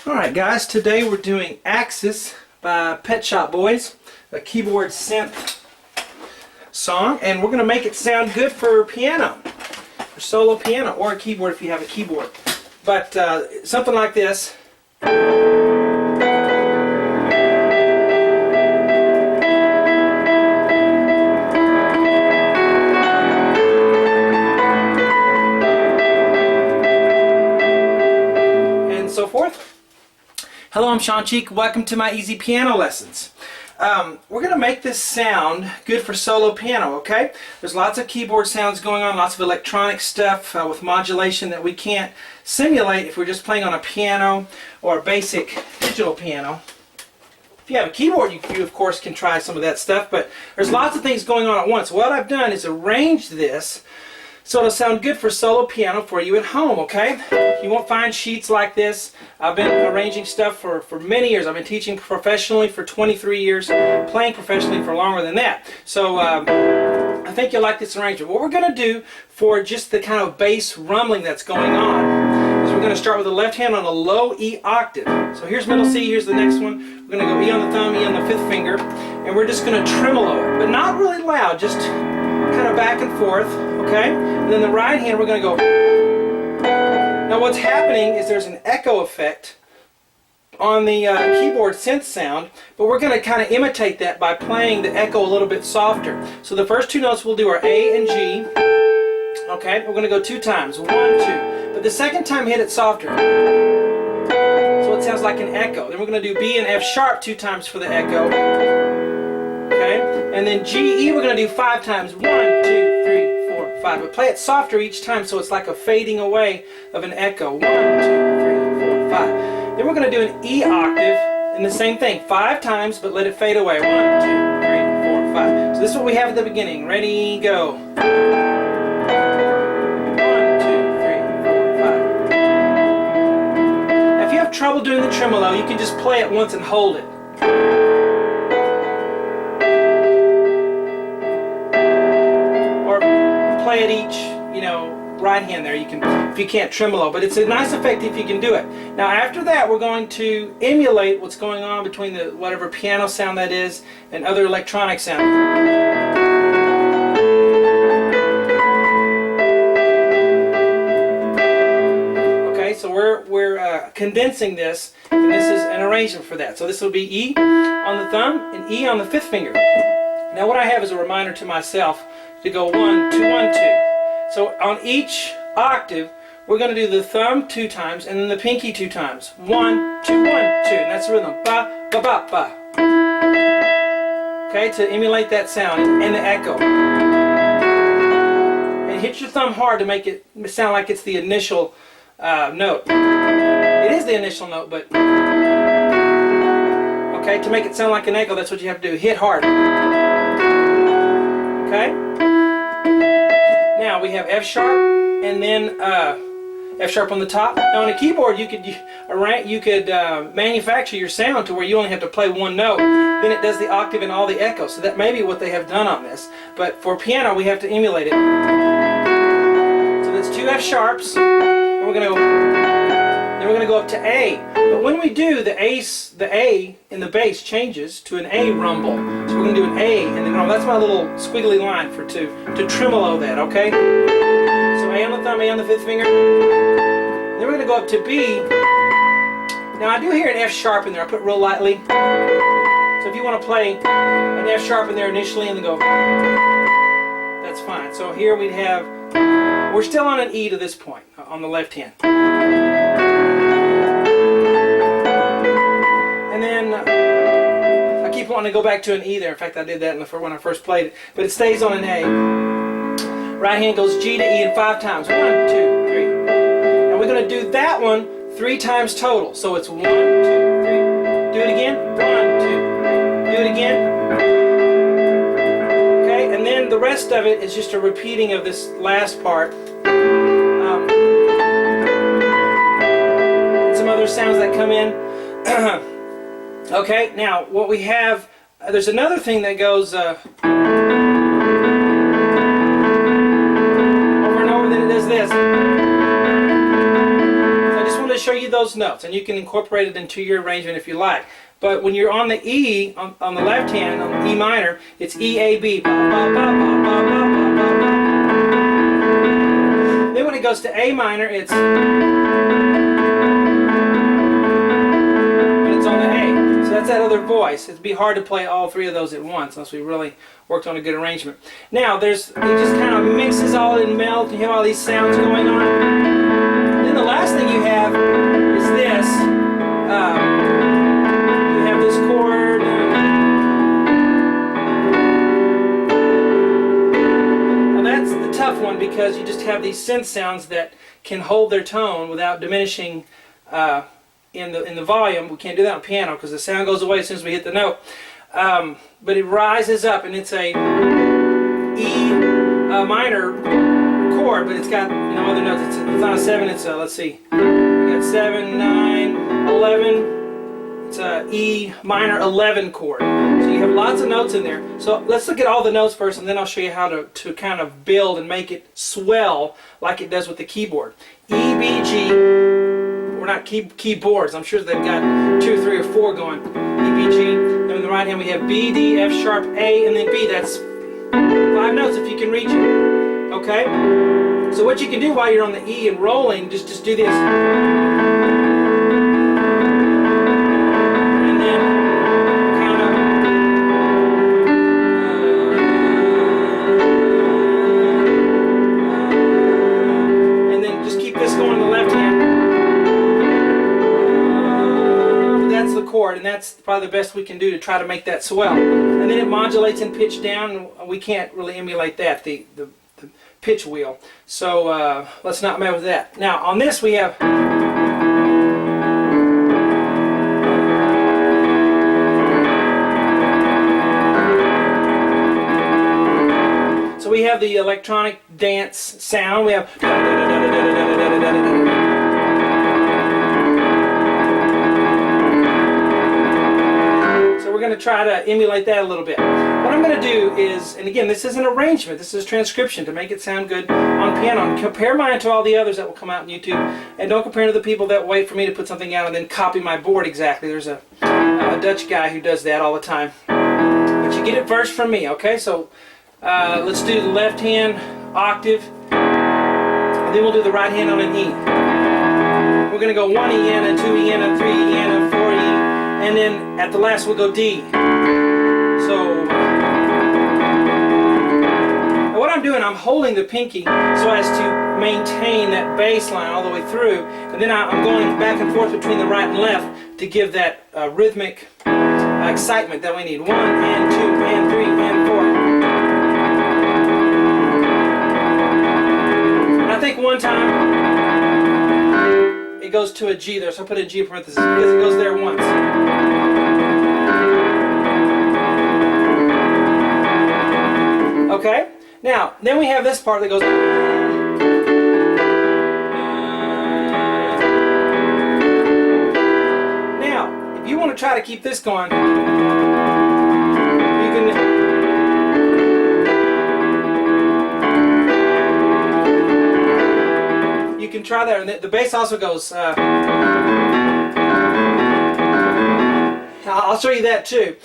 Alright guys, today we're doing Axis by Pet Shop Boys, a keyboard synth song, and we're going to make it sound good for piano, for solo piano, or a keyboard if you have a keyboard. But something like this. And so forth. Hello, I'm Sean Cheek. Welcome to my easy piano lessons. We're going to make this sound good for solo piano, okay? There's lots of keyboard sounds going on, lots of electronic stuff with modulation that we can't simulate if we're just playing on a piano or a basic digital piano. If you have a keyboard, you of course can try some of that stuff, but there's lots of things going on at once. What I've done is arranged this so it'll sound good for solo piano for you at home, okay? You won't find sheets like this. I've been arranging stuff for many years. I've been teaching professionally for 23 years, playing professionally for longer than that. So I think you'll like this arrangement. What we're going to do for just the kind of bass rumbling that's going on is we're going to start with the left hand on a low E octave. So here's middle C, here's the next one. We're going to go E on the thumb, E on the fifth finger, and we're just going to tremolo it, but not really loud, just kind of back and forth, okay? And then the right hand we're going to go. Now what's happening is there's an echo effect on the keyboard synth sound, but we're going to kind of imitate that by playing the echo a little bit softer. So the first two notes we'll do are A and G, okay? We're going to go 2 times, 1, 2. But the second time hit it softer, so it sounds like an echo. Then we're going to do B and F sharp 2 times for the echo. Okay? And then G, E we're going to do 5 times. 1, 2, 3, 4, 5. But play it softer each time so it's like a fading away of an echo. 1, 2, 3, 4, 5. Then we're going to do an E octave and the same thing. 5 times, but let it fade away. 1, 2, 3, 4, 5. So this is what we have at the beginning. Ready, go. 1, 2, 3, 4, 5. Now if you have trouble doing the tremolo, you can just play it once and hold it. Play at each, right hand there. You can, if you can't tremolo, but it's a nice effect if you can do it. Now after that, we're going to emulate what's going on between the whatever piano sound that is and other electronic sound. Okay, so we're condensing this, and this is an arrangement for that. So this will be E on the thumb and E on the fifth finger. Now what I have is a reminder to myself to go 1, 2, 1, 2. So on each octave, we're going to do the thumb 2 times and then the pinky 2 times. 1, 2, 1, 2. And that's the rhythm. Ba, ba, ba, ba. Okay, to emulate that sound and the echo. And hit your thumb hard to make it sound like it's the initial note. It is the initial note, but okay, to make it sound like an echo, that's what you have to do. Hit hard. Okay? Now we have F sharp and then F sharp on the top. Now on a keyboard you could manufacture your sound to where you only have to play one note. Then it does the octave and all the echoes. So that may be what they have done on this. But for piano we have to emulate it. So that's 2 F sharps. And we're going to go up to A. But when we do, the A in the bass changes to an A rumble. So we're going to do an A and then that's my little squiggly line to tremolo that, okay? So A on the thumb, A on the fifth finger. Then we're going to go up to B. Now I do hear an F sharp in there. I put it real lightly. So if you want to play an F sharp in there initially and then go, that's fine. So here we'd have, we're still on an E to this point on the left hand. And then I keep wanting to go back to an E there. In fact, I did that when I first played it. But it stays on an A. Right hand goes G to E in 5 times. 1, 2, 3. And we're going to do that one 3 times total. So it's 1, 2, 3. Do it again. 1, 2, 3. Do it again. Okay, and then the rest of it is just a repeating of this last part. Some other sounds that come in. Okay, now what we have, there's another thing that goes over and over, then it does this. So I just want to show you those notes, and you can incorporate it into your arrangement if you like. But when you're on the E, on the left hand, on E minor, it's E, A, B. Then when it goes to A minor, it's on the A. So that's that other voice. It'd be hard to play all three of those at once unless we really worked on a good arrangement. Now, it just kind of mixes all in, melt. You have all these sounds going on. And then the last thing you have is this. You have this chord. Now that's the tough one because you just have these synth sounds that can hold their tone without diminishing in the volume. We can't do that on piano because the sound goes away as soon as we hit the note. But it rises up, and it's a E minor chord, but it's got other notes. It's not a 7. It's a, let's see, we got 7, 9, 11. It's a E minor 11 chord. So you have lots of notes in there. So let's look at all the notes first, and then I'll show you how to kind of build and make it swell like it does with the keyboard. E, B, G. We're not keyboards. I'm sure they've got 2, 3, or 4 going. E, B, G. Then in the right hand we have B, D, F sharp, A, and then B. That's 5 notes if you can reach it. Okay? So what you can do while you're on the E and rolling, just do this. And then kind of and then just keep this going in the left hand. That's the chord, and that's probably the best we can do to try to make that swell. And then it modulates in pitch down. We can't really emulate that, the pitch wheel. So let's not mess with that. Now on this we have the electronic dance sound. We have we're going to try to emulate that a little bit. What I'm going to do is, and again, this is an arrangement, this is transcription to make it sound good on piano. Compare mine to all the others that will come out on YouTube, and don't compare to the people that wait for me to put something out and then copy my board exactly. There's a Dutch guy who does that all the time. But you get it first from me, okay? So let's do the left hand octave, and then we'll do the right hand on an E. We're going to go 1 E and a 2 E and a 3 E and a 4 E. And then at the last we'll go D. So what I'm doing, I'm holding the pinky so as to maintain that bass line all the way through, and then I'm going back and forth between the right and left to give that rhythmic excitement that we need. 1 and 2 and 3 and 4. And I think one time it goes to a G there, so I put a G in parentheses because it goes there once. Okay? Now, then we have this part that goes. Now, if you want to try to keep this going, you can try that. And the bass also goes. I'll show you that too.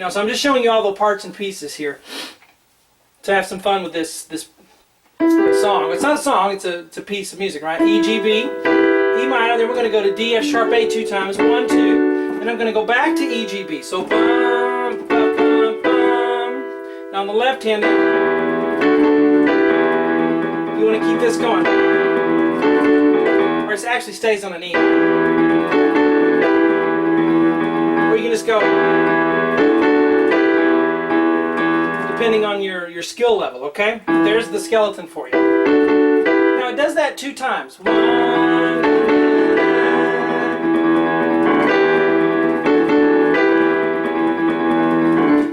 So I'm just showing you all the parts and pieces here to have some fun with this song. It's not a song, it's a piece of music, right? E, G, B, E minor, then we're going to go to D, F sharp, A 2 times, 1, 2, and I'm going to go back to E, G, B. So bum, bum, bum, bum. Now on the left hand, you want to keep this going, or it actually stays on an E. Or you can just go, depending on your skill level, okay? There's the skeleton for you. Now it does that 2 times. 1.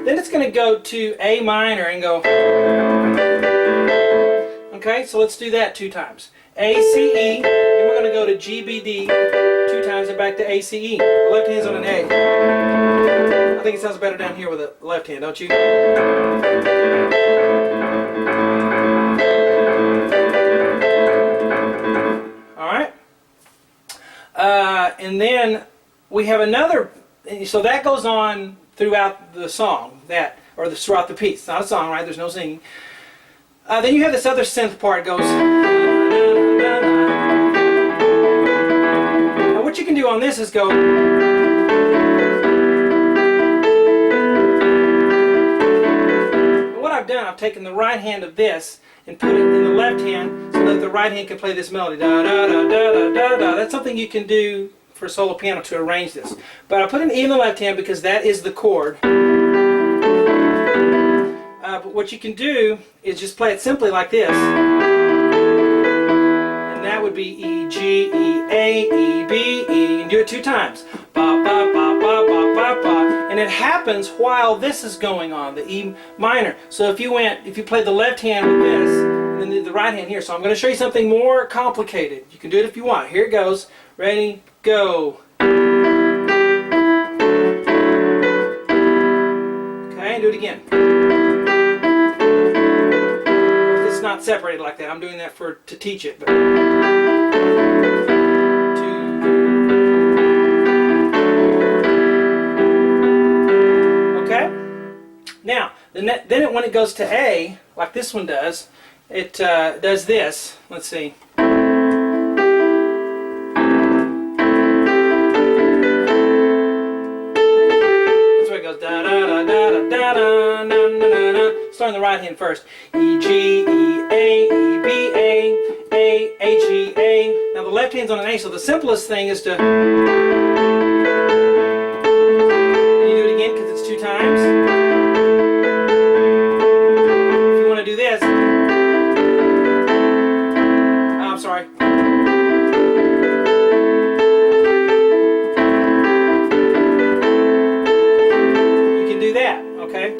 Then it's going to go to A minor and go. Okay, so let's do that 2 times. A, C, E, and we're going to go to G, B, D 2 times and back to A, C, E. The left hand's on an A. I think it sounds better down here with the left hand, don't you? Alright. and then we have another, so that goes on throughout the song, throughout the piece. It's not a song, right? There's no singing. Then you have this other synth part goes. Now what you can do on this is go. What I've done, I've taken the right hand of this and put it in the left hand so that the right hand can play this melody. Da da da da da da da. That's something you can do for solo piano to arrange this. But I put an E in the left hand because that is the chord. But what you can do is just play it simply like this. And that would be E, G, E, A, E, B, E. And do it 2 times. Ba, ba, ba, ba, ba, ba, ba. And it happens while this is going on, the E minor. So if you played the left hand with this, and then the right hand here. So I'm going to show you something more complicated. You can do it if you want. Here it goes. Ready, go. Okay, do it again. It's not separated like that. I'm doing that to teach it. But 2. Okay. Now, when it goes to A, like this one does, it does this. Let's see. Start on the right hand first. E, G, E, A, E, B, A, A, H, E, A. Now the left hand's on an A, so the simplest thing is to... You do it again because it's 2 times. If you want to do this... I'm sorry. You can do that, okay?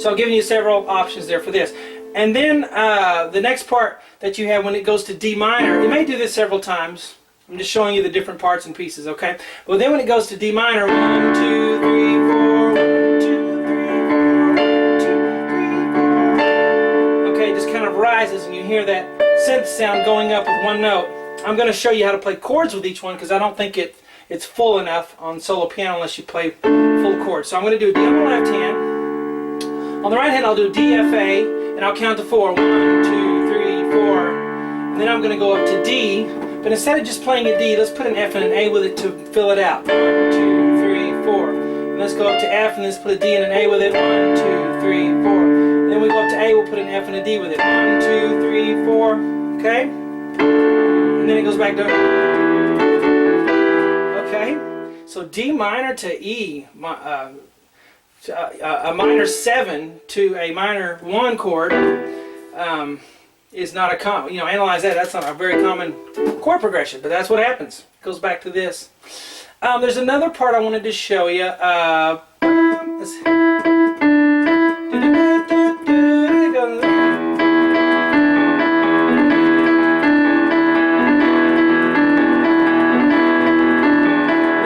So I'm giving you several options there for this. And then the next part that you have when it goes to D minor, you may do this several times. I'm just showing you the different parts and pieces, okay? Well, then when it goes to D minor, 1, 2, 3, 4, 1, 2, 3, 4, 1, 2, 3, 4. Okay, it just kind of rises and you hear that synth sound going up with one note. I'm going to show you how to play chords with each one because I don't think it's full enough on solo piano unless you play full chords. So I'm going to do a D on the left hand. On the right hand, I'll do D, F, A, and I'll count to 4. 1, 2, 3, 4. And then I'm going to go up to D, but instead of just playing a D, let's put an F and an A with it to fill it out. 1, 2, 3, 4. And let's go up to F and let's put a D and an A with it. 1, 2, 3, 4. And then we go up to A, we'll put an F and a D with it. 1, 2, 3, 4. Okay? And then it goes back to... Okay? So D minor to E, a minor 7 to a minor 1 chord is not a common, analyze that. That's not a very common chord progression, but that's what happens. It goes back to this. There's another part I wanted to show you. Then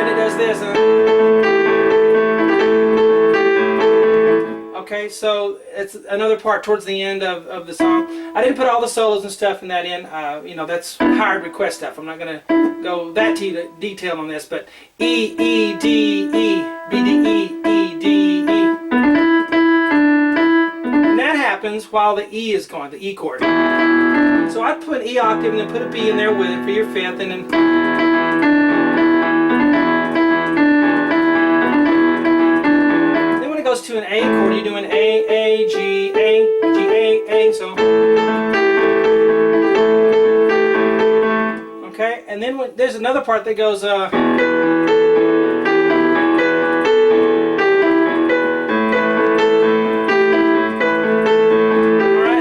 it does this. Okay, so it's another part towards the end of the song. I didn't put all the solos and stuff in that in. That's hired request stuff. I'm not going to go that detail on this, but E, E, D, E, B, D, E, E, D, E. And that happens while the E is going, the E chord. So I put an E octave and then put a B in there with it for your 5th, and then... Goes to an A chord, you're doing A, A, G, A, G, A, so. Okay, and then there's another part that goes, alright,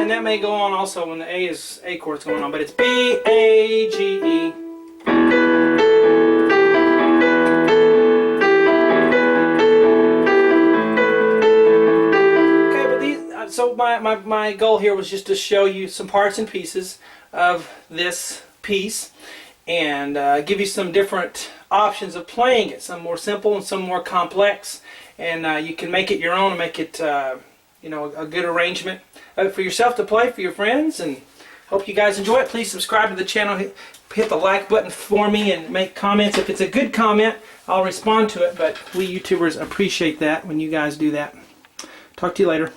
and that may go on also when the A chord's going on, but it's B, A, G, E. So my goal here was just to show you some parts and pieces of this piece and give you some different options of playing it, some more simple and some more complex, and you can make it your own and make it a good arrangement for yourself to play for your friends, and hope you guys enjoy it. Please subscribe to the channel, hit the like button for me and make comments. If it's a good comment, I'll respond to it, but we YouTubers appreciate that when you guys do that. Talk to you later.